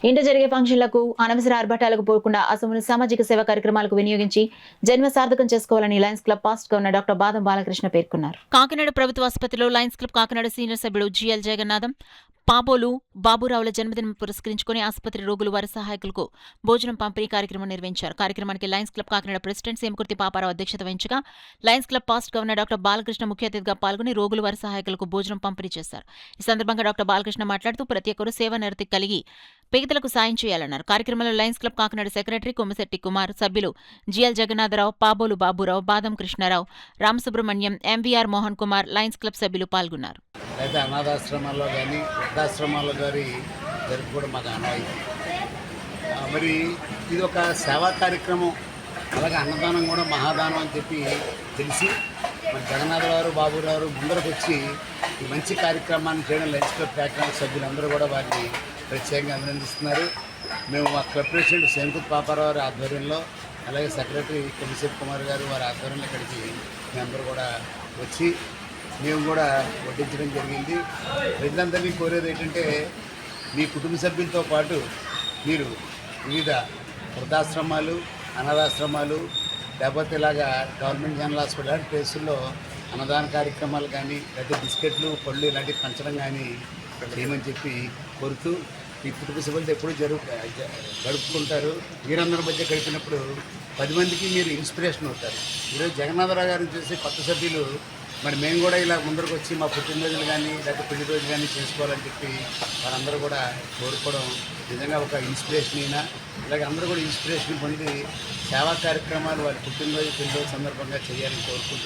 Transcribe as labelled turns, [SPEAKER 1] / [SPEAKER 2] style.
[SPEAKER 1] ఇంట జరిగే ఫంక్షన్లకు అనవసర ఆర్భాటాలకు పోకుండా అసమును సామాజిక సేవా కార్యక్రమాలకు వినియోగించి జన్మ సార్థకం చేసుకోవాలని Lions club past governor doctor బాదం బాలకృష్ణ పేర్కొన్నారు. కాకినాడ ప్రభుత్వ ఆసుపత్రిలో లయన్స్ క్లబ్ కాకినాడ సీనియర్ సభ్యుడు జిఎల్ జగన్నాథం పాబోలు బాబురావుల జన్మదినం పురస్కరించుకుని ఆసుపత్రి రోగులు వారి సహాయకులకు భోజనం పంపిణీ కార్యక్రమం నిర్వహించారు. కార్యక్రమానికి lions club Kakinada president Semakurthi Paparao అధ్యక్షత వహించగా lions club past governor doctor Balakrishna ముఖ్య అతిథిగా పాల్గొని రోగులు వారి సహాయకులకు భోజనం పంపిణీ చేశారు. ఈ సందర్భంగా డాక్టర్ బాలకృష్ణ మాట్లాడుతూ ప్రతి ఒక్కరూ సేవా నిరతి కలిగి పేదలకు సాయం చేయాలన్నారు. కార్యక్రమంలో Lions club Kakinada secretary Kommisetti Kumar, సభ్యులు GL Jagannatharao, Pabolu Baburao, Badam Krishnarao, Ramasubrahmanyam, MVR Mohan Kumar, Lions Club సభ్యులు పాల్గొన్నారు.
[SPEAKER 2] అయితే అనాథాశ్రమాల్లో కానీ వృద్ధాశ్రమాల్లో కానీ జరుపుకోవడం మాకు ఆనవాయితీ. మరి ఇది ఒక సేవా కార్యక్రమం, అలాగే అన్నదానం కూడా మహాదానం అని చెప్పి తెలిసి మరి జగన్నాథరావు బాబురావు ముందరకు వచ్చి ఈ మంచి కార్యక్రమాన్ని చేయడం లయన్స్ క్లబ్ కాకినాడ సభ్యులందరూ కూడా వారిని ప్రత్యేకంగా అభినందిస్తున్నారు. మేము మా క్లబ్ ప్రెసిడెంట్ సేమకుర్తి పాపారావు గారి ఆధ్వర్యంలో, అలాగే సెక్రటరీ కొమ్మిశెట్టి కుమార్ గారు వారి ఆధ్వర్యంలో ఇక్కడికి మేమందరూ కూడా వచ్చి మేము కూడా వడ్డించడం జరిగింది. ప్రజలందరినీ కోరేది ఏంటంటే మీ కుటుంబ సభ్యులతో పాటు మీరు వివిధ వృద్ధాశ్రమాలు, అనాథాశ్రమాలు, లేకపోతే ఇలాగా గవర్నమెంట్ జనరల్ హాస్పిటల్ లాంటి ప్లేసుల్లో అన్నదాన కార్యక్రమాలు కానీ, లేకపోతే బిస్కెట్లు, పళ్ళు ఇలాంటివి పంచడం కానీ చేయమని చెప్పి కోరుతూ, ఈ కుటుంబ సభ్యులతో ఎప్పుడూ గడుపుకుంటారు. వీరందరి మధ్య గడిపినప్పుడు 10 మందికి మీరు ఇన్స్పిరేషన్ అవుతారు. ఈరోజు జగన్నాథరావు గారిని చూసి కొత్త సభ్యులు మరి మేము కూడా ఇలా ముందరకు వచ్చి మా పుట్టినరోజులు కానీ లేకపోతే పెళ్లి రోజులు కానీ చేసుకోవాలని చెప్పి వారందరూ కూడా కోరుకోవడం నిజంగా ఒక ఇన్స్పిరేషన్ అయినా, ఇలాగే అందరూ కూడా ఇన్స్పిరేషన్ పొంది సేవా కార్యక్రమాలు వారి పుట్టినరోజు పెళ్లి రోజు సందర్భంగా చేయాలని కోరుకుంటూ